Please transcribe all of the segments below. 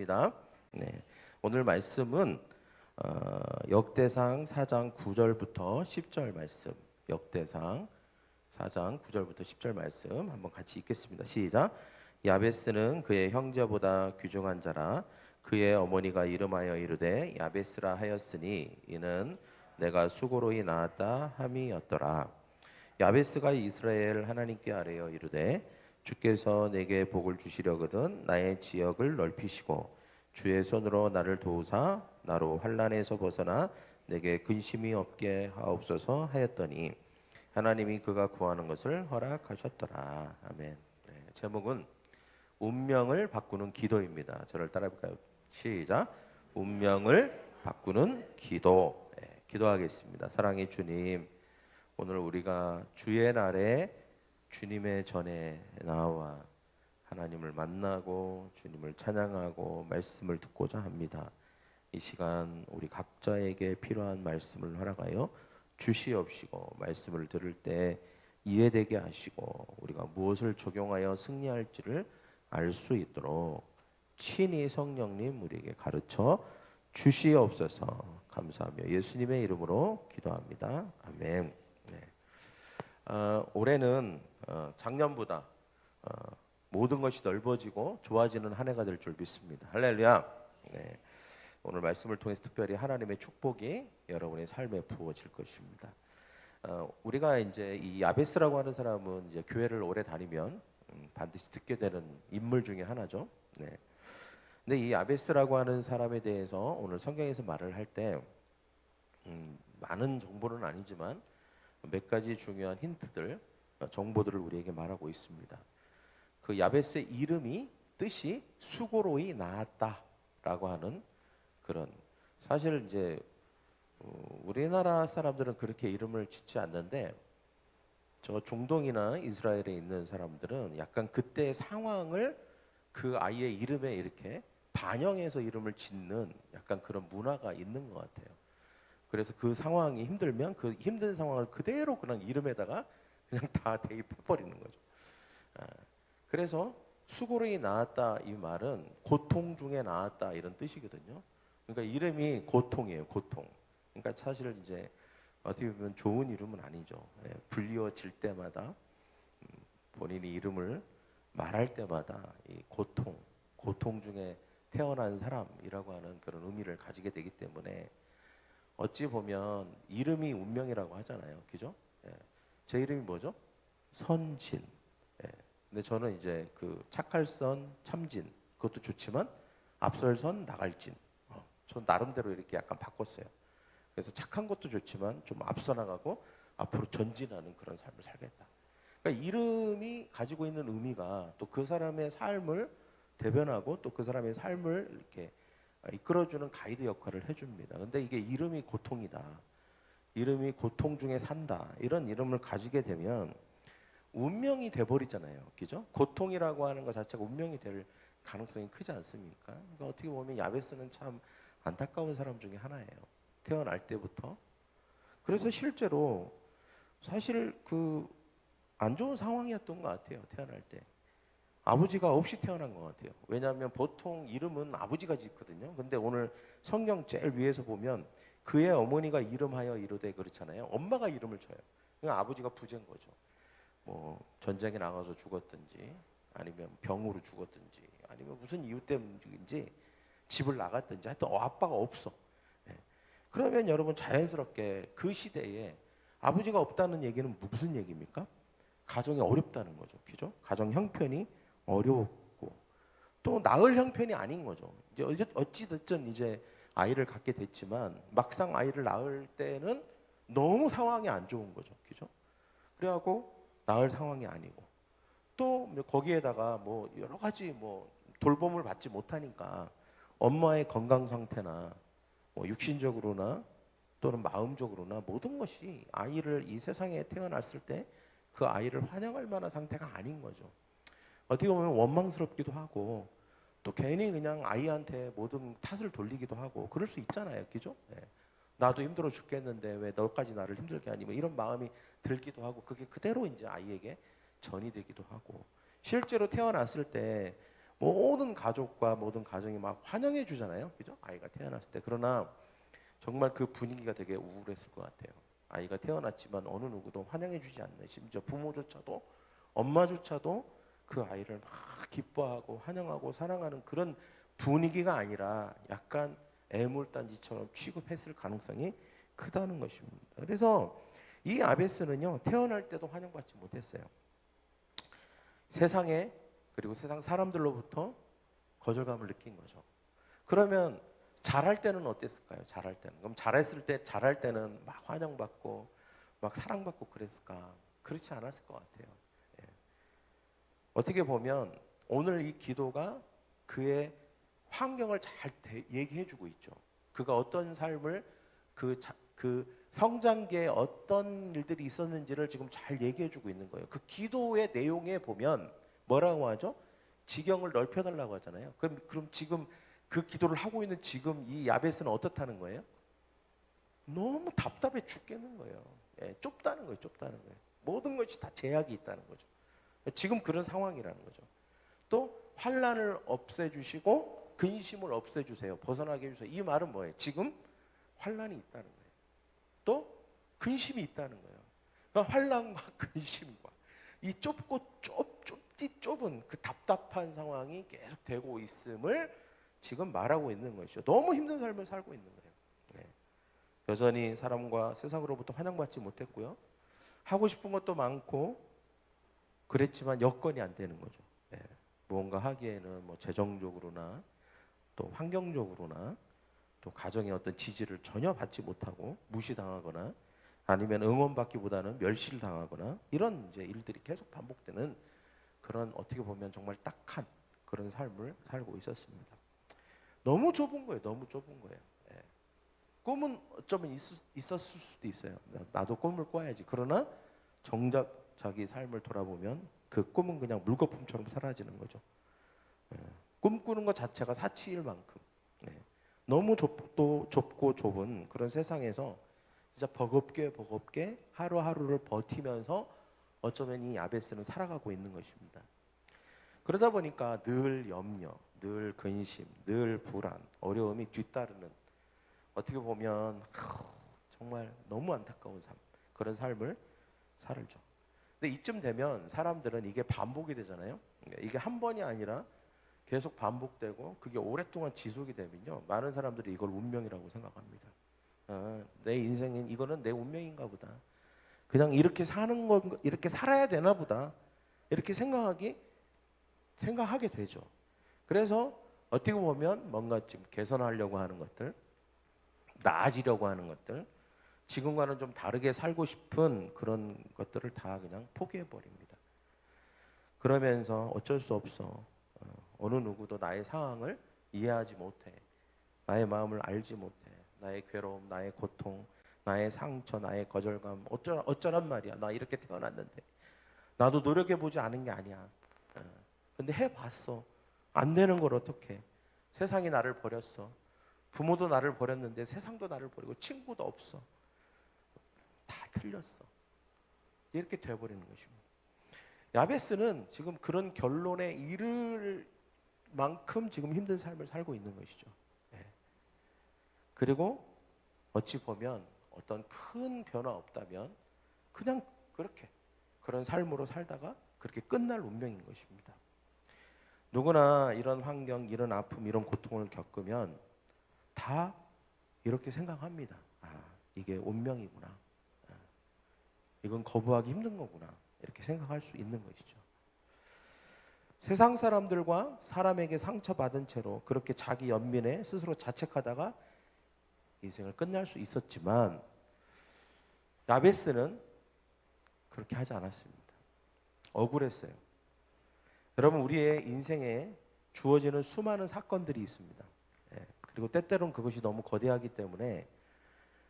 입니다. 네, 오늘 말씀은 역대상 4장 9절부터 10절 말씀. 역대상 4장 9절부터 10절 말씀 한번 같이 읽겠습니다. 시작. 야베스는 그의 형제보다 귀중한 자라. 그의 어머니가 이름하여 이르되 야베스라 하였으니 이는 내가 수고로이 낳았다 함이었더라. 야베스가 이스라엘 하나님께 아뢰어 이르되 주께서 내게 복을 주시려거든 나의 지역을 넓히시고 주의 손으로 나를 도우사 나로 환난에서 벗어나 내게 근심이 없게 하옵소서 하였더니 하나님이 그가 구하는 것을 허락하셨더라. 아멘. 네, 제목은 운명을 바꾸는 기도입니다. 저를 따라해볼까요? 시작. 운명을 바꾸는 기도. 네, 기도하겠습니다. 사랑의 주님, 오늘 우리가 주의 날에 주님의 전에 나와 하나님을 만나고 주님을 찬양하고 말씀을 듣고자 합니다. 이 시간 우리 각자에게 필요한 말씀을 허락하여 주시옵시고 말씀을 들을 때 이해되게 하시고 우리가 무엇을 적용하여 승리할지를 알 수 있도록 친히 성령님 우리에게 가르쳐 주시옵소서. 감사하며 예수님의 이름으로 기도합니다. 아멘. 네. 올해는 작년보다 모든 것이 넓어지고 좋아지는 한 해가 될 줄 믿습니다. 할렐루야. 네. 오늘 말씀을 통해서 특별히 하나님의 축복이 여러분의 삶에 부어질 것입니다. 우리가 이제 이 야베스라고 하는 사람은 이제 교회를 오래 다니면 반드시 듣게 되는 인물 중에 하나죠. 네. 근데 이 야베스라고 하는 사람에 대해서 오늘 성경에서 말을 할 때 많은 정보는 아니지만 몇 가지 중요한 힌트들, 정보들을 우리에게 말하고 있습니다. 그 야베스의 이름이 뜻이 수고로이 낳았다라고 하는 그런, 사실 이제 우리나라 사람들은 그렇게 이름을 짓지 않는데 저 중동이나 이스라엘에 있는 사람들은 약간 그때의 상황을 그 아이의 이름에 이렇게 반영해서 이름을 짓는 약간 그런 문화가 있는 것 같아요. 그래서 그 상황이 힘들면 그 힘든 상황을 그대로 그냥 이름에다가 그냥 다 대입해버리는 거죠. 그래서 수고로이 낳았다 이 말은 고통 중에 낳았다 이런 뜻이거든요. 그러니까 이름이 고통이에요. 고통. 그러니까 사실 이제 어떻게 보면 좋은 이름은 아니죠. 불리워질 때마다 본인이 이름을 말할 때마다 이 고통 중에 태어난 사람이라고 하는 그런 의미를 가지게 되기 때문에 어찌 보면 이름이 운명이라고 하잖아요. 그죠? 제 이름이 뭐죠? 선진. 근데 저는 이제 그 착할선 참진 그것도 좋지만 앞설선 나갈진. 전 나름대로 이렇게 약간 바꿨어요. 그래서 착한 것도 좋지만 좀 앞서 나가고 앞으로 전진하는 그런 삶을 살겠다. 그러니까 이름이 가지고 있는 의미가 또 그 사람의 삶을 대변하고 또 그 사람의 삶을 이렇게 이끌어주는 가이드 역할을 해줍니다. 근데 이게 이름이 고통이다. 이름이 고통 중에 산다. 이런 이름을 가지게 되면 운명이 돼버리잖아요. 그죠? 고통이라고 하는 것 자체가 운명이 될 가능성이 크지 않습니까? 그러니까 어떻게 보면 야베스는 참 안타까운 사람 중에 하나예요. 태어날 때부터. 그래서 실제로 사실 그 안 좋은 상황이었던 것 같아요. 태어날 때. 아버지가 없이 태어난 것 같아요. 왜냐하면 보통 이름은 아버지가 짓거든요. 근데 오늘 성경 제일 위에서 보면 그의 어머니가 이름하여 이르되 그렇잖아요. 엄마가 이름을 쳐요. 그러니까 아버지가 부재인 거죠. 뭐 전쟁에 나가서 죽었든지 아니면 병으로 죽었든지 아니면 무슨 이유 때문인지 집을 나갔든지 하여튼 아빠가 없어. 그러면 여러분 자연스럽게 그 시대에 아버지가 없다는 얘기는 무슨 얘기입니까? 가정이 어렵다는 거죠. 그죠? 가정 형편이 어려웠고 또 낳을 형편이 아닌 거죠. 이제 어찌됐든 이제 아이를 갖게 됐지만 막상 아이를 낳을 때는 너무 상황이 안 좋은 거죠. 그죠? 그래갖고 낳을 상황이 아니고 또 거기에다가 뭐 여러 가지 뭐 돌봄을 받지 못하니까 엄마의 건강 상태나 뭐 육신적으로나 또는 마음적으로나 모든 것이 아이를 이 세상에 태어났을 때 그 아이를 환영할 만한 상태가 아닌 거죠. 어떻게 보면 원망스럽기도 하고 또 괜히 그냥 아이한테 모든 탓을 돌리기도 하고 그럴 수 있잖아요. 그죠? 나도 힘들어 죽겠는데 왜 너까지 나를 힘들게 하니 뭐 이런 마음이 들기도 하고 그게 그대로 이제 아이에게 전이 되기도 하고 실제로 태어났을 때 모든 가족과 모든 가정이 막 환영해 주잖아요. 그죠? 아이가 태어났을 때. 그러나 정말 그 분위기가 되게 우울했을 것 같아요. 아이가 태어났지만 어느 누구도 환영해 주지 않는, 심지어 부모조차도, 엄마조차도 그 아이를 막 기뻐하고 환영하고 사랑하는 그런 분위기가 아니라 약간 애물단지처럼 취급했을 가능성이 크다는 것입니다. 그래서 이 아베스는요, 태어날 때도 환영받지 못했어요. 세상에, 그리고 세상 사람들로부터 거절감을 느낀 거죠. 그러면 잘할 때는 어땠을까요? 잘할 때는. 그럼 잘할 때는 막 환영받고 막 사랑받고 그랬을까? 그렇지 않았을 것 같아요. 예. 어떻게 보면 오늘 이 기도가 그의 환경을 잘 얘기해주고 있죠. 그가 어떤 삶을 그 성장기에 어떤 일들이 있었는지를 지금 잘 얘기해주고 있는 거예요. 그 기도의 내용에 보면 뭐라고 하죠? 지경을 넓혀달라고 하잖아요. 그럼 지금 그 기도를 하고 있는 지금 이 야베스는 어떻다는 거예요? 너무 답답해 죽겠는 거예요. 예, 좁다는 거예요. 좁다는 거예요. 모든 것이 다 제약이 있다는 거죠. 지금 그런 상황이라는 거죠. 또 환란을 없애주시고 근심을 없애주세요. 벗어나게 해주세요. 이 말은 뭐예요? 지금 환란이 있다는 거예요. 또 근심이 있다는 거예요. 그러니까 환란과 근심과 이 좁은 그 답답한 상황이 계속 되고 있음을 지금 말하고 있는 것이죠. 너무 힘든 삶을 살고 있는 거예요. 네. 여전히 사람과 세상으로부터 환영받지 못했고요. 하고 싶은 것도 많고 그랬지만 여건이 안 되는 거죠. 네. 무언가 하기에는 뭐 재정적으로나 또 환경적으로나 또 가정의 어떤 지지를 전혀 받지 못하고 무시당하거나 아니면 응원받기보다는 멸시를 당하거나 이런 이제 일들이 계속 반복되는 그런 어떻게 보면 정말 딱한 그런 삶을 살고 있었습니다. 너무 좁은 거예요. 너무 좁은 거예요. 예. 꿈은 어쩌면 있었을 수도 있어요. 나도 꿈을 꿔야지. 그러나 정작 자기 삶을 돌아보면 그 꿈은 그냥 물거품처럼 사라지는 거죠. 예. 꿈꾸는 것 자체가 사치일 만큼 너무 좁고 좁은 그런 세상에서 진짜 버겁게 하루하루를 버티면서 어쩌면 이 야베스는 살아가고 있는 것입니다. 그러다 보니까 늘 염려, 늘 근심, 늘 불안, 어려움이 뒤따르는 어떻게 보면 정말 너무 안타까운 삶, 그런 삶을 살죠. 근데 이쯤 되면 사람들은 이게 반복이 되잖아요. 이게 한 번이 아니라 계속 반복되고 그게 오랫동안 지속이 되면요, 많은 사람들이 이걸 운명이라고 생각합니다. 내 인생인 이거는 내 운명인가 보다. 그냥 이렇게 사는 건 이렇게 살아야 되나 보다. 이렇게 생각하게 되죠. 그래서 어떻게 보면 뭔가 좀 개선하려고 하는 것들, 나아지려고 하는 것들, 지금과는 좀 다르게 살고 싶은 그런 것들을 다 그냥 포기해 버립니다. 그러면서 어쩔 수 없어. 어느 누구도 나의 상황을 이해하지 못해. 나의 마음을 알지 못해. 나의 괴로움, 나의 고통, 나의 상처, 나의 거절감, 어쩌란 말이야. 나 이렇게 태어났는데. 나도 노력해보지 않은 게 아니야. 근데 해봤어. 안 되는 걸 어떡해. 세상이 나를 버렸어. 부모도 나를 버렸는데 세상도 나를 버리고 친구도 없어. 다 틀렸어. 이렇게 돼버리는 것입니다. 야베스는 지금 그런 결론에 이를 만큼 지금 힘든 삶을 살고 있는 것이죠. 네. 그리고 어찌 보면 어떤 큰 변화 없다면 그냥 그렇게 그런 삶으로 살다가 그렇게 끝날 운명인 것입니다. 누구나 이런 환경, 이런 아픔, 이런 고통을 겪으면 다 이렇게 생각합니다. 이게 운명이구나. 이건 거부하기 힘든 거구나. 이렇게 생각할 수 있는 것이죠. 세상 사람들과 사람에게 상처받은 채로 그렇게 자기 연민에 스스로 자책하다가 인생을 끝날 수 있었지만 야베스는 그렇게 하지 않았습니다. 억울했어요. 여러분, 우리의 인생에 주어지는 수많은 사건들이 있습니다. 그리고 때때로는 그것이 너무 거대하기 때문에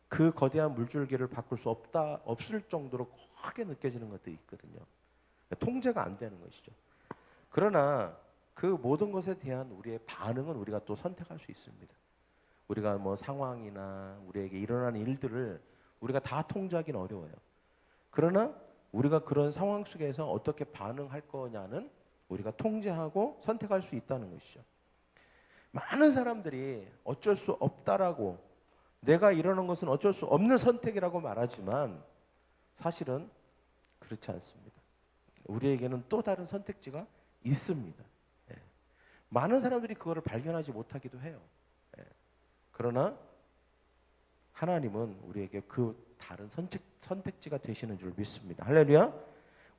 그 거대한 물줄기를 바꿀 수 없을 정도로 크게 느껴지는 것들이 있거든요. 통제가 안 되는 것이죠. 그러나 그 모든 것에 대한 우리의 반응은 우리가 또 선택할 수 있습니다. 우리가 뭐 상황이나 우리에게 일어나는 일들을 우리가 다 통제하기는 어려워요. 그러나 우리가 그런 상황 속에서 어떻게 반응할 거냐는 우리가 통제하고 선택할 수 있다는 것이죠. 많은 사람들이 어쩔 수 없다라고, 내가 이러는 것은 어쩔 수 없는 선택이라고 말하지만 사실은 그렇지 않습니다. 우리에게는 또 다른 선택지가 있습니다. 예. 많은 사람들이 그거를 발견하지 못하기도 해요. 예. 그러나 하나님은 우리에게 그 다른 선택지가 되시는 줄 믿습니다. 할렐루야.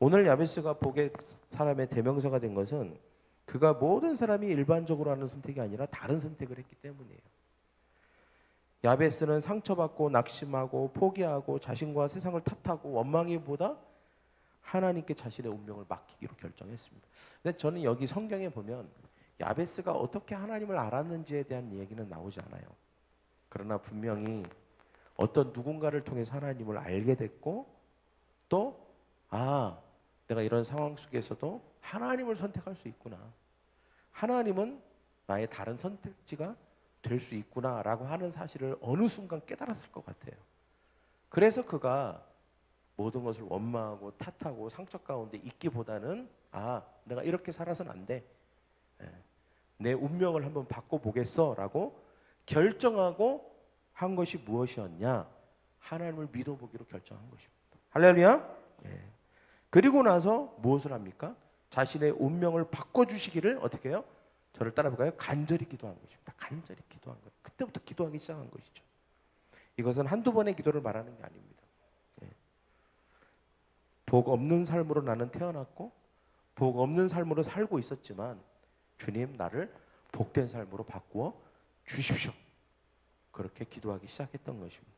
오늘 야베스가 복의 사람의 대명사가 된 것은 그가 모든 사람이 일반적으로 하는 선택이 아니라 다른 선택을 했기 때문이에요. 야베스는 상처받고 낙심하고 포기하고 자신과 세상을 탓하고 원망이보다 하나님께 자신의 운명을 맡기기로 결정했습니다. 근데 저는 여기 성경에 보면 야베스가 어떻게 하나님을 알았는지에 대한 얘기는 나오지 않아요. 그러나 분명히 어떤 누군가를 통해서 하나님을 알게 됐고, 또 내가 이런 상황 속에서도 하나님을 선택할 수 있구나, 하나님은 나의 다른 선택지가 될 수 있구나라고 하는 사실을 어느 순간 깨달았을 것 같아요. 그래서 그가 모든 것을 원망하고 탓하고 상처 가운데 있기보다는 내가 이렇게 살아서는 안 돼, 내 운명을 한번 바꿔보겠어라고 결정하고 한 것이 무엇이었냐? 하나님을 믿어보기로 결정한 것입니다. 할렐루야. 그리고 나서 무엇을 합니까? 자신의 운명을 바꿔주시기를 어떻게 해요? 저를 따라볼까요? 간절히 기도한 것입니다. 간절히 기도한 것. 그때부터 기도하기 시작한 것이죠. 이것은 한두 번의 기도를 말하는 게 아닙니다. 복 없는 삶으로 나는 태어났고 복 없는 삶으로 살고 있었지만 주님, 나를 복된 삶으로 바꾸어 주십시오. 그렇게 기도하기 시작했던 것입니다.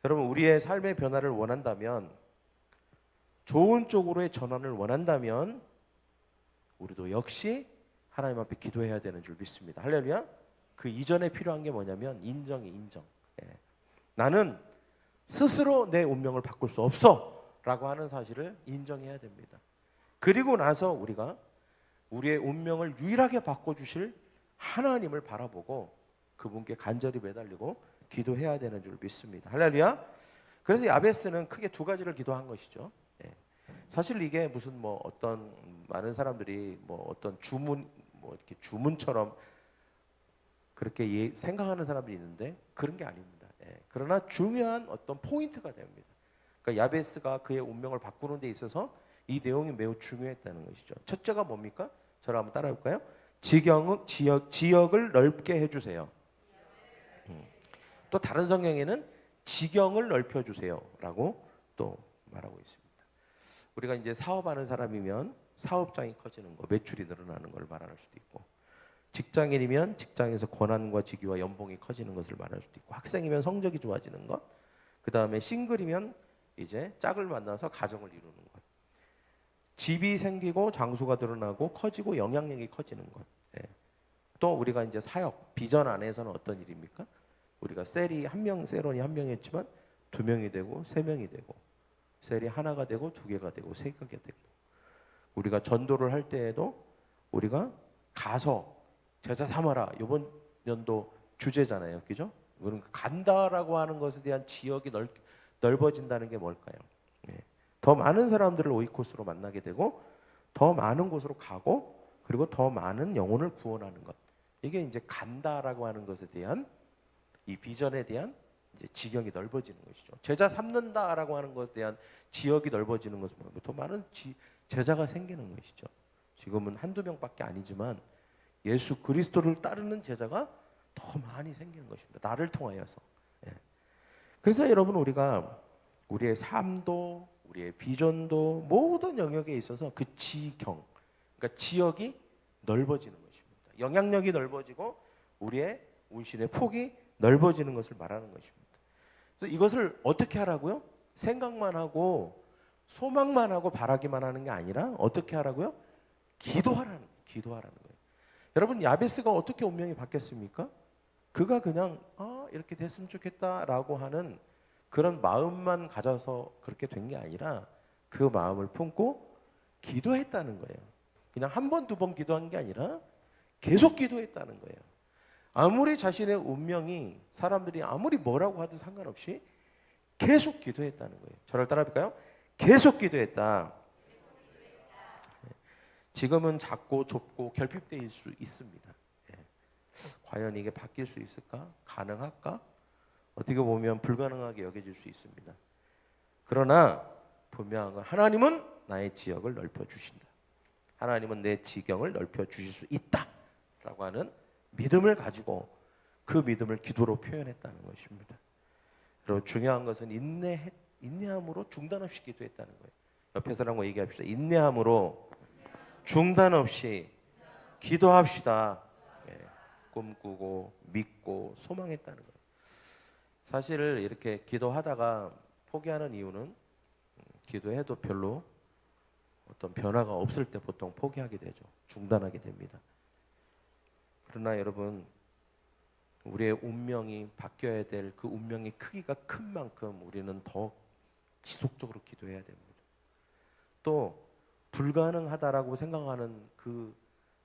여러분, 우리의 삶의 변화를 원한다면, 좋은 쪽으로의 전환을 원한다면 우리도 역시 하나님 앞에 기도해야 되는 줄 믿습니다. 할렐루야. 그 이전에 필요한 게 뭐냐면 인정. 나는 스스로 내 운명을 바꿀 수 없어 라고 하는 사실을 인정해야 됩니다. 그리고 나서 우리가 우리의 운명을 유일하게 바꿔주실 하나님을 바라보고 그분께 간절히 매달리고 기도해야 되는 줄 믿습니다. 할렐루야. 그래서 야베스는 크게 두 가지를 기도한 것이죠. 사실 이게 무슨 어떤 많은 사람들이 어떤 주문 이렇게 주문처럼 그렇게 생각하는 사람들이 있는데 그런 게 아닙니다. 그러나 중요한 어떤 포인트가 됩니다. 그러니까 야베스가 그의 운명을 바꾸는 데 있어서 이 내용이 매우 중요했다는 것이죠. 첫째가 뭡니까? 저를 한번 따라해볼까요? 지역을 넓게 해주세요. 또 다른 성경에는 지경을 넓혀주세요 라고 또 말하고 있습니다. 우리가 이제 사업하는 사람이면 사업장이 커지는 거, 매출이 늘어나는 걸 말할 수도 있고, 직장인이면 직장에서 권한과 직위와 연봉이 커지는 것을 말할 수도 있고, 학생이면 성적이 좋아지는 것, 그 다음에 싱글이면 이제 짝을 만나서 가정을 이루는 것, 집이 생기고 장소가 드러나고 커지고 영향력이 커지는 것. 또 우리가 이제 사역, 비전 안에서는 어떤 일입니까? 우리가 셀이 셀원이 한 명이었지만 두 명이 되고 세 명이 되고, 셀이 하나가 되고 두 개가 되고 세 개가 되고, 우리가 전도를 할 때에도 우리가 가서 제자 삼아라, 이번 연도 주제잖아요, 그죠? 그럼 간다라고 하는 것에 대한 지역이 넓어진다는 게 뭘까요? 더 많은 사람들을 오이코스로 만나게 되고 더 많은 곳으로 가고 그리고 더 많은 영혼을 구원하는 것, 이게 이제 간다라고 하는 것에 대한 이 비전에 대한 이제 지경이 넓어지는 것이죠. 제자 삼는다라고 하는 것에 대한 지역이 넓어지는 것은 뭐예요? 더 많은 제자가 생기는 것이죠. 지금은 한두 명밖에 아니지만 예수 그리스도를 따르는 제자가 더 많이 생기는 것입니다. 나를 통하여서. 그래서 여러분, 우리가 우리의 삶도 우리의 비전도 모든 영역에 있어서 그 지경, 그러니까 지역이 넓어지는 것입니다. 영향력이 넓어지고 우리의 운신의 폭이 넓어지는 것을 말하는 것입니다. 그래서 이것을 어떻게 하라고요? 생각만 하고 소망만 하고 바라기만 하는 게 아니라 어떻게 하라고요? 기도하라는 거예요. 여러분, 야베스가 어떻게 운명이 바뀌었습니까? 그가 그냥 이렇게 됐으면 좋겠다라고 하는 그런 마음만 가져서 그렇게 된 게 아니라 그 마음을 품고 기도했다는 거예요. 그냥 한 번, 두 번 기도한 게 아니라 계속 기도했다는 거예요. 아무리 자신의 운명이 사람들이 아무리 뭐라고 하든 상관없이 계속 기도했다는 거예요. 저를 따라해볼까요? 계속 기도했다. 지금은 작고 좁고 결핍되어 수 있습니다. 예. 과연 이게 바뀔 수 있을까? 가능할까? 어떻게 보면 불가능하게 여겨질 수 있습니다. 그러나 분명한 건 하나님은 나의 지역을 넓혀 주신다. 하나님은 내 지경을 넓혀 주실 수 있다라고 하는 믿음을 가지고 그 믿음을 기도로 표현했다는 것입니다. 그리고 중요한 것은 인내함으로 중단 없이 기도했다는 거예요. 옆에 사람과 얘기합시다. 인내함으로 중단 없이 기도합시다. 예, 꿈꾸고 믿고 소망했다는 거예요. 사실 이렇게 기도하다가 포기하는 이유는 기도해도 별로 어떤 변화가 없을 때 보통 포기하게 되죠. 중단하게 됩니다. 그러나 여러분, 우리의 운명이 바뀌어야 될 그 운명의 크기가 큰 만큼 우리는 더 지속적으로 기도해야 됩니다. 또 불가능하다라고 생각하는 그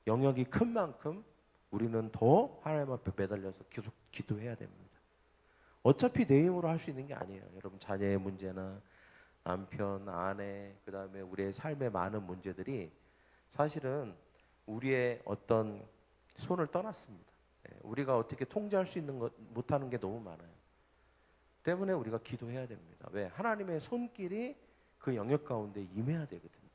영역이 큰 만큼 우리는 더 하나님 앞에 매달려서 계속 기도해야 됩니다. 어차피 내 힘으로 할 수 있는 게 아니에요. 여러분, 자녀의 문제나 남편, 아내, 그 다음에 우리의 삶의 많은 문제들이 사실은 우리의 어떤 손을 떠났습니다. 우리가 어떻게 통제할 수 있는 것 못하는 게 너무 많아요. 때문에 우리가 기도해야 됩니다. 왜? 하나님의 손길이 그 영역 가운데 임해야 되거든요.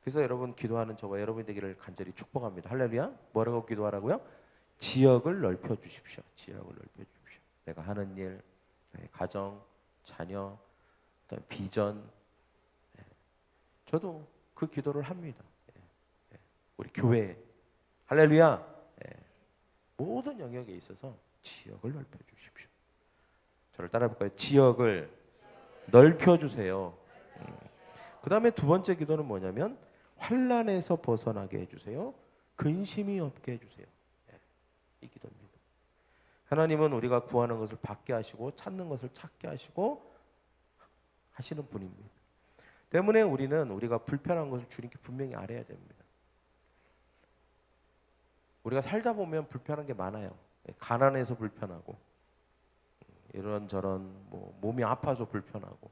그래서 여러분, 기도하는 저와 여러분이 되기를 간절히 축복합니다. 할렐루야. 뭐라고 기도하라고요? 지역을 넓혀 주십시오. 지역을 넓혀 주십시오. 내가 하는 일, 가정, 자녀, 비전, 저도 그 기도를 합니다. 우리 교회, 할렐루야. 모든 영역에 있어서 지역을 넓혀 주십시오. 저를 따라 볼까요? 지역을 넓혀 주세요. 그 다음에 두 번째 기도는 뭐냐면 환난에서 벗어나게 해주세요. 근심이 없게 해주세요. 이 기도입니다. 하나님은 우리가 구하는 것을 받게 하시고 찾는 것을 찾게 하시고 하시는 분입니다. 때문에 우리가 불편한 것을 주님께 분명히 알아야 됩니다. 우리가 살다 보면 불편한 게 많아요. 가난해서 불편하고, 이런저런 몸이 아파서 불편하고,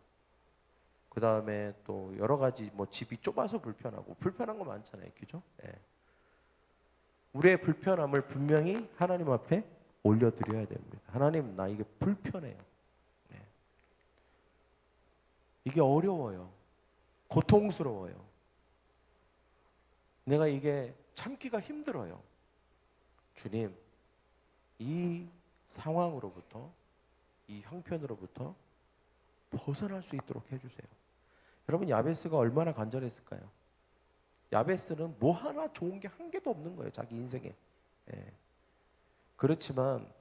그 다음에 또 여러 가지 집이 좁아서 불편하고, 불편한 거 많잖아요, 그죠? 예. 우리의 불편함을 분명히 하나님 앞에 올려드려야 됩니다. 하나님, 나 이게 불편해요. 예. 이게 어려워요. 고통스러워요. 내가 이게 참기가 힘들어요. 주님, 이 상황으로부터, 이 형편으로부터 벗어날 수 있도록 해주세요. 여러분, 야베스가 얼마나 간절했을까요? 야베스는 뭐 하나 좋은 게 한 개도 없는 거예요, 자기 인생에. 예. 그렇지만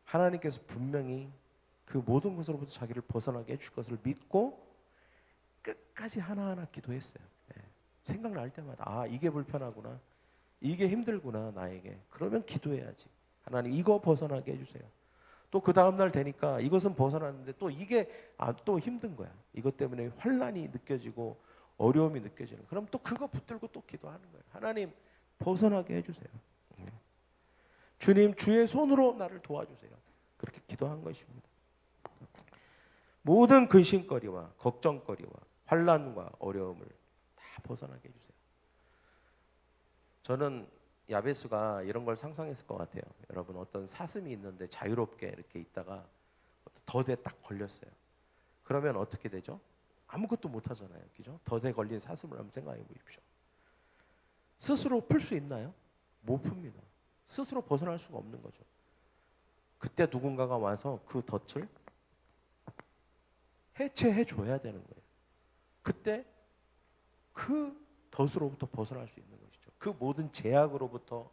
하나님께서 분명히 그 모든 것으로부터 자기를 벗어나게 해줄 것을 믿고 끝까지 하나하나 기도했어요. 예. 생각날 때마다 이게 불편하구나, 이게 힘들구나 나에게. 그러면 기도해야지. 하나님, 이거 벗어나게 해주세요. 또 그 다음날 되니까 이것은 벗어났는데 또 이게 또 힘든 거야. 이것 때문에 환난이 느껴지고 어려움이 느껴지는. 그럼 또 그거 붙들고 또 기도하는 거예요. 하나님, 벗어나게 해주세요. 주님, 주의 손으로 나를 도와주세요. 그렇게 기도한 것입니다. 모든 근심거리와 걱정거리와 환난과 어려움을 다 벗어나게 해주세요. 저는 야베스가 이런 걸 상상했을 것 같아요. 여러분, 어떤 사슴이 있는데 자유롭게 이렇게 있다가 덫에 딱 걸렸어요. 그러면 어떻게 되죠? 아무것도 못 하잖아요. 그죠? 덫에 걸린 사슴을 한번 생각해 보십시오. 스스로 풀 수 있나요? 못 풉니다. 스스로 벗어날 수가 없는 거죠. 그때 누군가가 와서 그 덫을 해체해 줘야 되는 거예요. 그때 그 덫으로부터 벗어날 수 있는 것이죠. 그 모든 제약으로부터,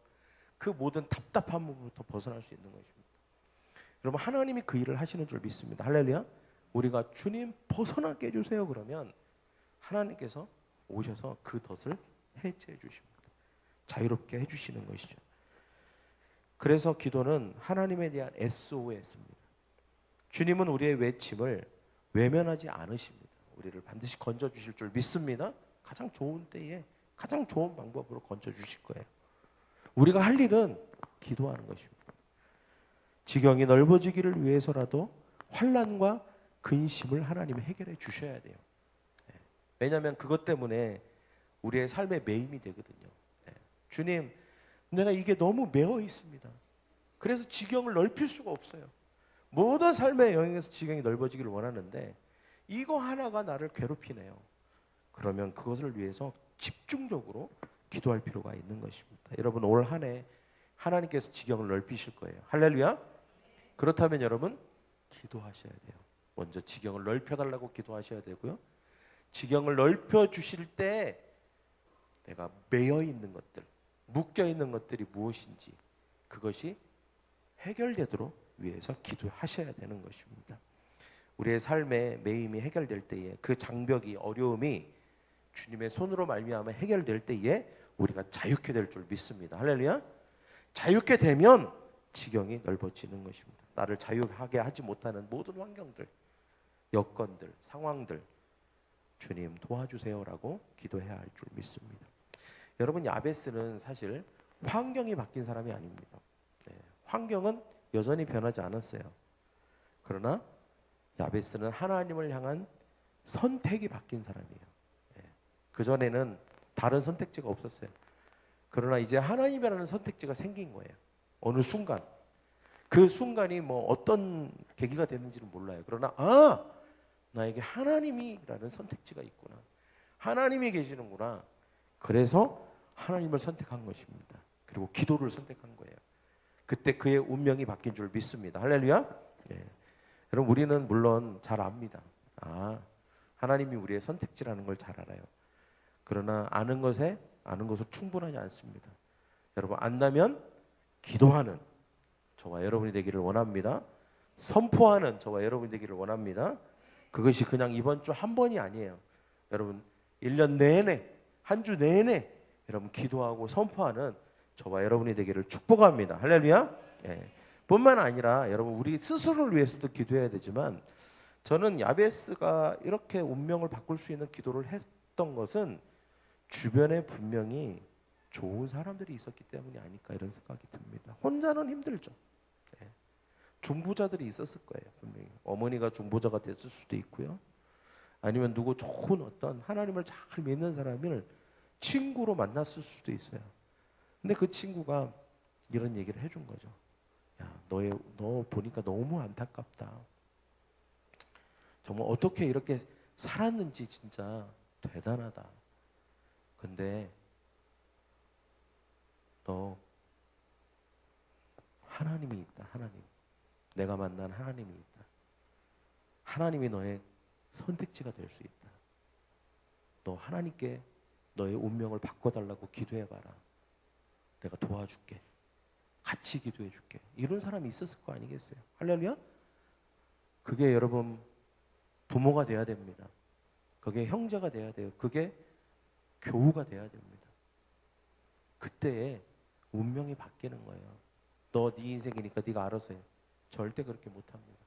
그 모든 답답함으로부터 벗어날 수 있는 것입니다. 여러분, 하나님이 그 일을 하시는 줄 믿습니다. 할렐루야. 우리가 주님 벗어나게 해주세요 그러면 하나님께서 오셔서 그 덫을 해체해 주십니다. 자유롭게 해주시는 것이죠. 그래서 기도는 하나님에 대한 SOS입니다. 주님은 우리의 외침을 외면하지 않으십니다. 우리를 반드시 건져주실 줄 믿습니다. 가장 좋은 때에 가장 좋은 방법으로 건져주실 거예요. 우리가 할 일은 기도하는 것입니다. 지경이 넓어지기를 위해서라도 환난과 근심을 하나님이 해결해 주셔야 돼요. 왜냐하면 그것 때문에 우리의 삶의 매임이 되거든요. 네. 주님, 내가 이게 너무 매어 있습니다. 그래서 지경을 넓힐 수가 없어요. 모든 삶의 영역에서 지경이 넓어지기를 원하는데 이거 하나가 나를 괴롭히네요. 그러면 그것을 위해서 집중적으로 기도할 필요가 있는 것입니다. 여러분 올 한 해 하나님께서 지경을 넓히실 거예요. 할렐루야. 그렇다면 여러분 기도하셔야 돼요. 먼저 지경을 넓혀달라고 기도하셔야 되고요. 지경을 넓혀 주실 때 내가 매여 있는 것들, 묶여 있는 것들이 무엇인지 그것이 해결되도록 위해서 기도하셔야 되는 것입니다. 우리의 삶의 매임이 해결될 때에 그 장벽이 어려움이 주님의 손으로 말미암아 해결될 때에 우리가 자유케 될 줄 믿습니다. 할렐루야. 자유케 되면 지경이 넓어지는 것입니다. 나를 자유하게 하지 못하는 모든 환경들, 여건들, 상황들 주님 도와주세요라고 기도해야 할 줄 믿습니다. 여러분 야베스는 사실 환경이 바뀐 사람이 아닙니다. 네, 환경은 여전히 변하지 않았어요. 그러나 야베스는 하나님을 향한 선택이 바뀐 사람이에요. 네, 그전에는 다른 선택지가 없었어요. 그러나 이제 하나님이라는 선택지가 생긴 거예요. 어느 순간. 그 순간이 뭐 어떤 계기가 됐는지는 몰라요. 그러나 나에게 하나님이라는 선택지가 있구나. 하나님이 계시는구나. 그래서 하나님을 선택한 것입니다. 그리고 기도를 선택한 거예요. 그때 그의 운명이 바뀐 줄 믿습니다. 할렐루야. 예. 여러분 우리는 물론 잘 압니다. 하나님이 우리의 선택지라는 걸 잘 알아요. 그러나 아는 것으로 충분하지 않습니다. 여러분 안다면 기도하는 저와 여러분이 되기를 원합니다. 선포하는 저와 여러분이 되기를 원합니다. 그것이 그냥 이번 주 한 번이 아니에요. 여러분 1년 내내 한 주 내내 여러분 기도하고 선포하는 저와 여러분이 되기를 축복합니다. 할렐루야. 예. 뿐만 아니라 여러분 우리 스스로를 위해서도 기도해야 되지만 저는 야베스가 이렇게 운명을 바꿀 수 있는 기도를 했던 것은 주변에 분명히 좋은 사람들이 있었기 때문이 아닐까 이런 생각이 듭니다. 혼자는 힘들죠. 예. 중보자들이 있었을 거예요. 분명히 어머니가 중보자가 됐을 수도 있고요. 아니면 누구 좋은 어떤 하나님을 잘 믿는 사람을 친구로 만났을 수도 있어요. 근데 그 친구가 이런 얘기를 해준 거죠. 야, 너 보니까 너무 안타깝다. 정말 어떻게 이렇게 살았는지 진짜 대단하다. 근데 너 하나님이 있다. 하나님. 내가 만난 하나님이 있다. 하나님이 너의 선택지가 될 수 있다. 너 하나님께 너의 운명을 바꿔달라고 기도해봐라. 내가 도와줄게. 같이 기도해줄게. 이런 사람이 있었을 거 아니겠어요? 할렐루야? 그게 여러분 부모가 돼야 됩니다. 그게 형제가 돼야 돼요. 그게 교우가 돼야 됩니다. 그때에 운명이 바뀌는 거예요. 너 네 인생이니까 네가 알아서 해. 절대 그렇게 못합니다.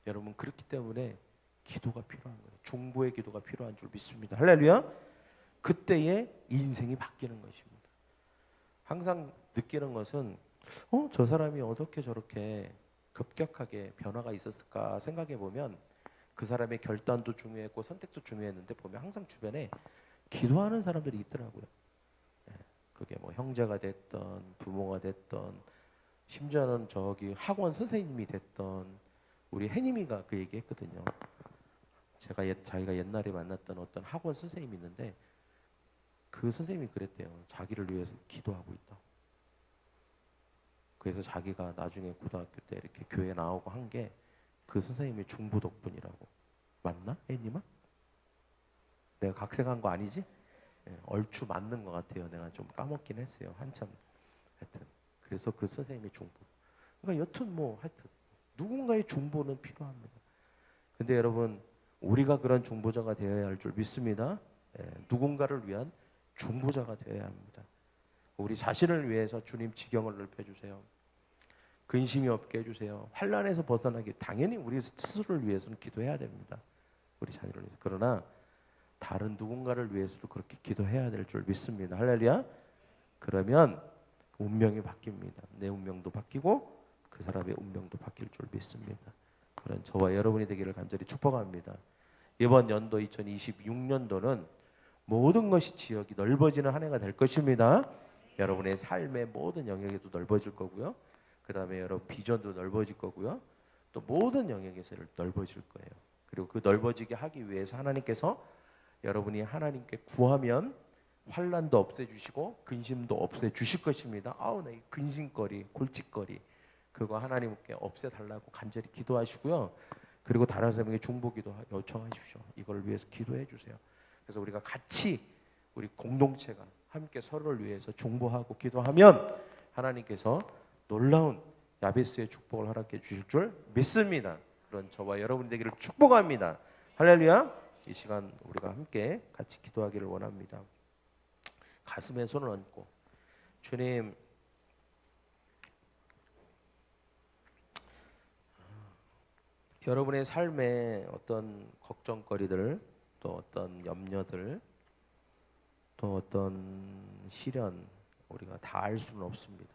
여러분 그렇기 때문에 기도가 필요한 거예요. 중보의 기도가 필요한 줄 믿습니다. 할렐루야. 그때에 인생이 바뀌는 것입니다. 항상 느끼는 것은 저 사람이 어떻게 저렇게 급격하게 변화가 있었을까 생각해 보면 그 사람의 결단도 중요했고 선택도 중요했는데 보면 항상 주변에 기도하는 사람들이 있더라고요. 그게 뭐 형제가 됐던 부모가 됐던 심지어는 저기 학원 선생님이 됐던 우리 혜님이가 그 얘기했거든요. 자기가 옛날에 만났던 어떤 학원 선생님이 있는데 그 선생님이 그랬대요. 자기를 위해서 기도하고 있다. 그래서 자기가 나중에 고등학교 때 이렇게 교회 나오고 한 게 그 선생님의 중보 덕분이라고. 맞나? 혜님아? 내가 각색한 거 아니지? 얼추 맞는 것 같아요. 내가 좀 까먹긴 했어요. 한참. 하여튼 그래서 그 선생님의 중보. 그러니까 여튼 뭐 하여튼 누군가의 중보는 필요합니다. 근데 여러분 우리가 그런 중보자가 되어야 할 줄 믿습니다. 누군가를 위한 중보자가 되어야 합니다. 우리 자신을 위해서 주님 지경을 넓혀주세요. 근심이 없게 해주세요. 환난에서 벗어나기 당연히 우리 스스로를 위해서는 기도해야 됩니다. 우리 자녀를 위해서. 그러나 다른 누군가를 위해서도 그렇게 기도해야 될 줄 믿습니다. 할렐루야. 그러면 운명이 바뀝니다. 내 운명도 바뀌고 그 사람의 운명도 바뀔 줄 믿습니다. 그런 저와 여러분이 되기를 간절히 축복합니다. 이번 연도 2026년도는 모든 것이 지역이 넓어지는 한 해가 될 것입니다. 여러분의 삶의 모든 영역에도 넓어질 거고요. 그 다음에 여러분 비전도 넓어질 거고요. 또 모든 영역에서 넓어질 거예요. 그리고 그 넓어지게 하기 위해서 하나님께서 여러분이 하나님께 구하면 환난도 없애주시고 근심도 없애주실 것입니다. 아우 나 이 근심거리, 골칫거리 그거 하나님께 없애달라고 간절히 기도하시고요. 그리고 다른 사람에게 중보기도 요청하십시오. 이걸 위해서 기도해 주세요. 그래서 우리가 같이 우리 공동체가 함께 서로를 위해서 중보하고 기도하면 하나님께서 놀라운 야베스의 축복을 허락해 주실 줄 믿습니다. 그런 저와 여러분 되기를 축복합니다. 할렐루야. 이 시간 우리가 함께 같이 기도하기를 원합니다. 가슴에 손을 얹고 주님, 여러분의 삶에 어떤 걱정거리들, 또 어떤 염려들, 또 어떤 시련 우리가 다 알 수는 없습니다.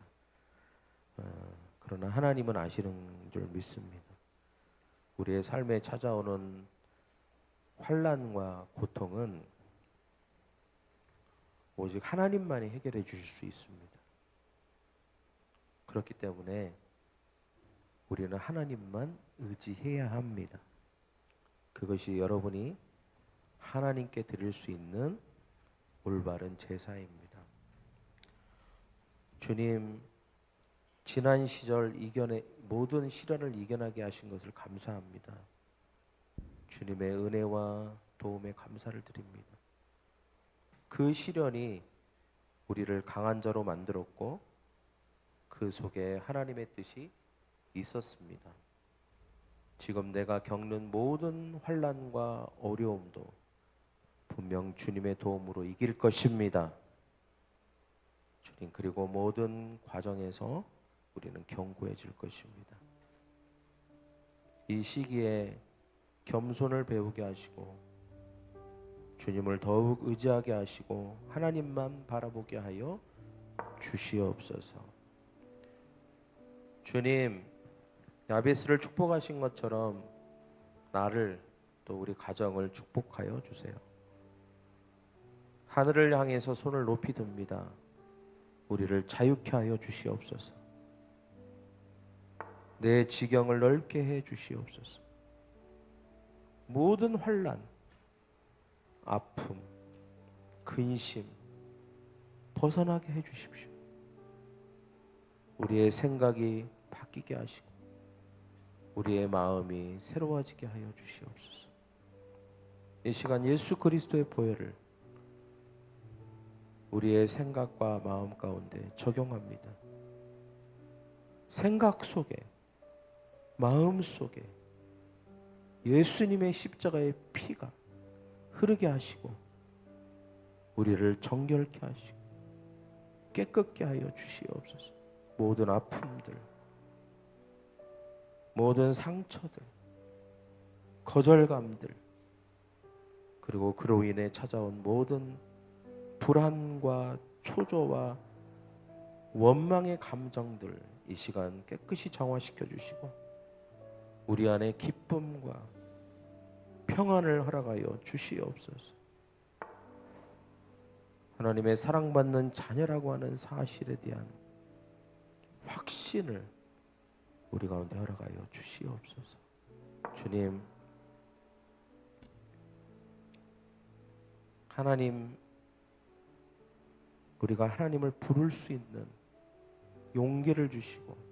그러나 하나님은 아시는 줄 믿습니다. 우리의 삶에 찾아오는 환난과 고통은 오직 하나님만이 해결해 주실 수 있습니다. 그렇기 때문에 우리는 하나님만 의지해야 합니다. 그것이 여러분이 하나님께 드릴 수 있는 올바른 제사입니다. 주님, 지난 시절 모든 시련을 이겨나게 하신 것을 감사합니다. 주님의 은혜와 도움에 감사를 드립니다. 그 시련이 우리를 강한 자로 만들었고 그 속에 하나님의 뜻이 있었습니다. 지금 내가 겪는 모든 환난과 어려움도 분명 주님의 도움으로 이길 것입니다. 주님, 그리고 모든 과정에서 우리는 견고해질 것입니다. 이 시기에 겸손을 배우게 하시고 주님을 더욱 의지하게 하시고 하나님만 바라보게 하여 주시옵소서. 주님, 야베스를 축복하신 것처럼 나를 또 우리 가정을 축복하여 주세요. 하늘을 향해서 손을 높이 듭니다. 우리를 자유케 하여 주시옵소서. 내 지경을 넓게 해 주시옵소서. 모든 환난, 아픔, 근심 벗어나게 해 주십시오. 우리의 생각이 바뀌게 하시고 우리의 마음이 새로워지게 하여 주시옵소서. 이 시간 예수 그리스도의 보혈을 우리의 생각과 마음 가운데 적용합니다. 생각 속에, 마음 속에 예수님의 십자가의 피가 흐르게 하시고 우리를 정결케 하시고 깨끗게 하여 주시옵소서. 모든 아픔들, 모든 상처들, 거절감들, 그리고 그로 인해 찾아온 모든 불안과 초조와 원망의 감정들 이 시간 깨끗이 정화시켜 주시고 우리 안에 기쁨과 평안을 허락하여 주시옵소서. 하나님의 사랑받는 자녀라고 하는 사실에 대한 확신을 우리 가운데 허락하여 주시옵소서. 주님, 하나님, 우리가 하나님을 부를 수 있는 용기를 주시고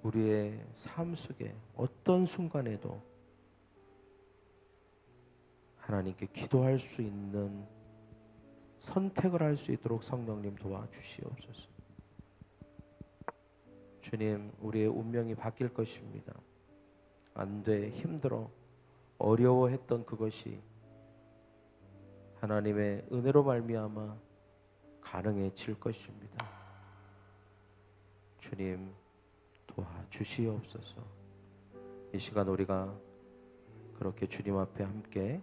우리의 삶 속에 어떤 순간에도 하나님께 기도할 수 있는 선택을 할 수 있도록 성령님 도와주시옵소서. 주님, 우리의 운명이 바뀔 것입니다. 안 돼, 힘들어, 어려워했던 그것이 하나님의 은혜로 말미암아 가능해질 것입니다. 주님, 도와주시옵소서. 이 시간 우리가 그렇게 주님 앞에 함께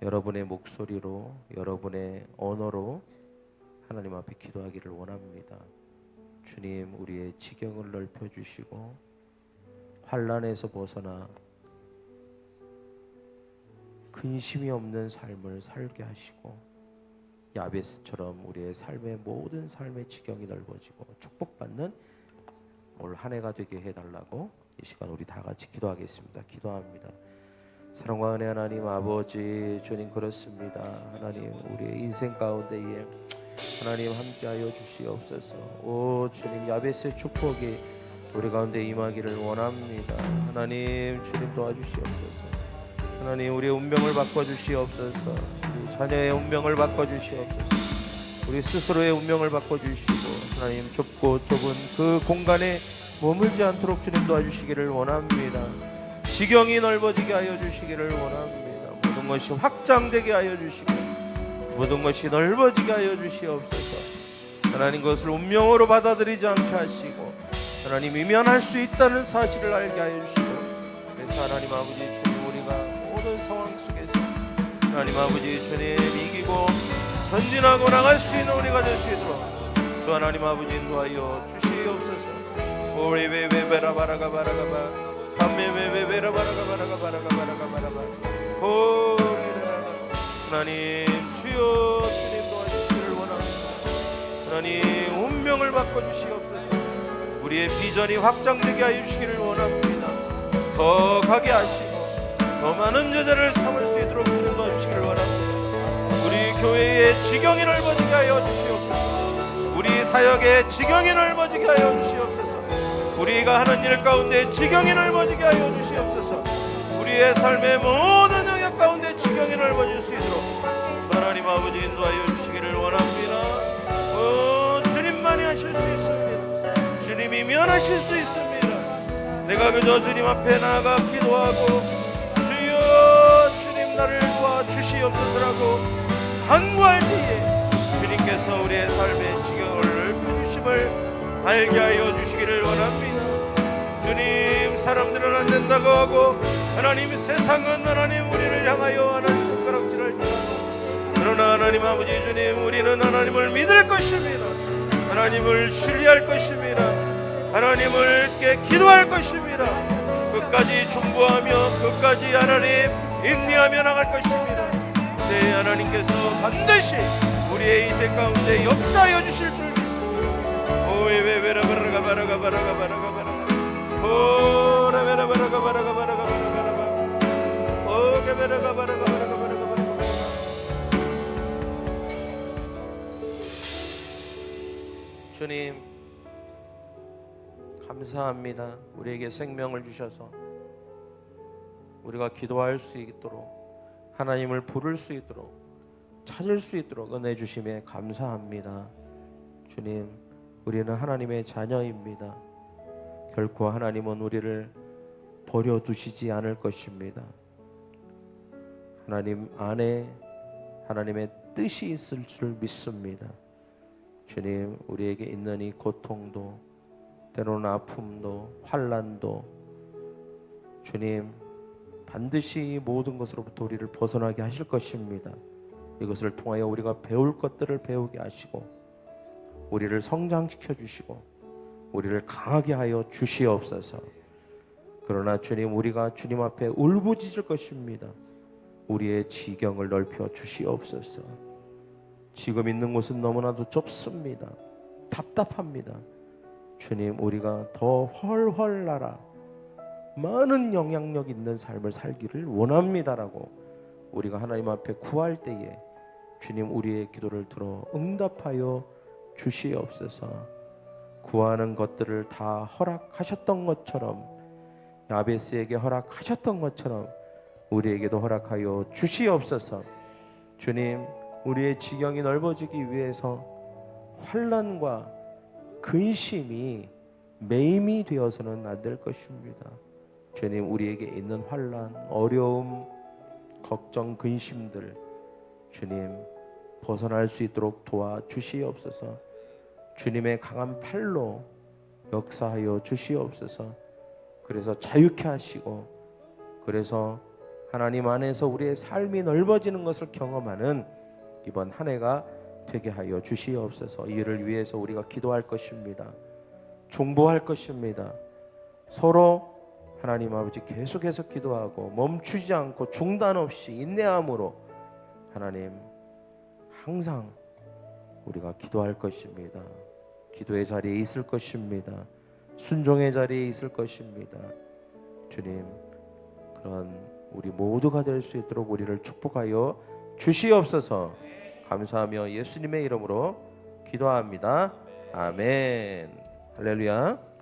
여러분의 목소리로, 여러분의 언어로 하나님 앞에 기도하기를 원합니다. 주님, 우리의 지경을 넓혀주시고 환난에서 벗어나 근심이 없는 삶을 살게 하시고 야베스처럼 우리의 삶의 모든 삶의 지경이 넓어지고 축복받는 올 한 해가 되게 해달라고 이 시간 우리 다 같이 기도하겠습니다. 기도합니다. 사랑과 은혜 하나님 아버지 주님, 그렇습니다. 하나님 우리의 인생 가운데에 하나님 함께하여 주시옵소서. 오 주님, 야베스의 축복이 우리 가운데 임하기를 원합니다. 하나님 주님 도와주시옵소서. 하나님 우리의 운명을 바꿔주시옵소서. 우리 자녀의 운명을 바꿔주시옵소서. 우리 스스로의 운명을 바꿔주시고 하나님 좁고 좁은 그 공간에 머물지 않도록 주님 도와주시기를 원합니다. 지경이 넓어지게 하여 주시기를 원합니다. 모든 것이 확장되게 하여 주시고 모든 것이 넓어지게 하여 주시옵소서. 하나님 그것을 운명으로 받아들이지 않게 하시고 하나님 이면할 수 있다는 사실을 알게 하여 주시고, 그래서 하나님 아버지 주님 우리가 모든 상황 속에서 하나님 아버지 주님 이기고 전진하고 나갈 수 있는 우리가 될 수 있도록 주 하나님 아버지 인도하여 주시옵소서. 오리베베베라바라가바라가바 감메베베베라바라가바라가바라가바라가바라가 오리라라. 하나님 주여 주님 도와주시기를 원합니다. 하나님 운명을 바꿔주시옵소서. 우리의 비전이 확장되게 하여 주시기를 원합니다. 더 가게 하시고 더 많은 여자를 삼을 수 있도록 주님 도와주시기를 원합니다. 우리 교회의 지경이 넓어지게 하여 주시옵소서. 우리 사역의 지경이 넓어지게 하여 주시옵소서. 우리가 하는 일 가운데 지경이 넓어지게 하여 주시옵소서. 우리의 삶의 모든 영역 가운데 지경이 넓어질 수 있도록 하나님 아버지 인도하여 주시기를 원합니다. 주님만이 하실 수 있습니다. 주님이 면하실 수 있습니다. 내가 그저 주님 앞에 나아가 기도하고 주여 주님 나를 도와주시옵소서라고 간구할 때에 주님께서 우리의 삶의 지경을 넓혀주심을 알게 하여 주시기를 원합니다. 주님, 사람들은 안 된다고 하고 하나님 세상은 하나님 우리를 향하여 하나님 손가락질할지라도 그러나 하나님 아버지 주님 우리는 하나님을 믿을 것입니다. 하나님을 신뢰할 것입니다. 하나님을 기도할 것입니다. 끝까지 중보하며 끝까지 하나님 인내하며 나갈 것입니다. 네, 하나님께서 반드시 우리의 인생 가운데 역사하여 주실 줄 주님 감사합니다. 우리에게 생명을 주셔서 우리가 기도할 수 있도록 하나님을 부를 수 있도록 찾을 수 있도록 은혜 주심에 감사합니다. 주님, 우리는 하나님의 자녀입니다. 결코 하나님은 우리를 버려두시지 않을 것입니다. 하나님 안에 하나님의 뜻이 있을 줄 믿습니다. 주님, 우리에게 있는 이 고통도 때로는 아픔도 환난도 주님 반드시 모든 것으로부터 우리를 벗어나게 하실 것입니다. 이것을 통하여 우리가 배울 것들을 배우게 하시고 우리를 성장시켜 주시고 우리를 강하게 하여 주시옵소서. 그러나 주님, 우리가 주님 앞에 울부짖을 것입니다. 우리의 지경을 넓혀 주시옵소서. 지금 있는 곳은 너무나도 좁습니다. 답답합니다. 주님, 우리가 더 훨훨 날아 많은 영향력 있는 삶을 살기를 원합니다라고 우리가 하나님 앞에 구할 때에 주님 우리의 기도를 들어 응답하여 주시옵소서. 구하는 것들을 다 허락하셨던 것처럼 야베스에게 허락하셨던 것처럼 우리에게도 허락하여 주시옵소서. 주님, 우리의 지경이 넓어지기 위해서 환난과 근심이 매임이 되어서는 안 될 것입니다. 주님, 우리에게 있는 환난, 어려움, 걱정, 근심들 주님 벗어날 수 있도록 도와주시옵소서. 주님의 강한 팔로 역사하여 주시옵소서. 그래서 자유케 하시고 그래서 하나님 안에서 우리의 삶이 넓어지는 것을 경험하는 이번 한 해가 되게 하여 주시옵소서. 이 일을 위해서 우리가 기도할 것입니다. 중보할 것입니다. 서로 하나님 아버지 계속해서 기도하고 멈추지 않고 중단 없이 인내함으로 하나님 항상 우리가 기도할 것입니다. 기도의 자리에 있을 것입니다. 순종의 자리에 있을 것입니다. 주님, 그런 우리 모두가 될 수 있도록 우리를 축복하여 주시옵소서. 감사하며 예수님의 이름으로 기도합니다. 아멘. 할렐루야.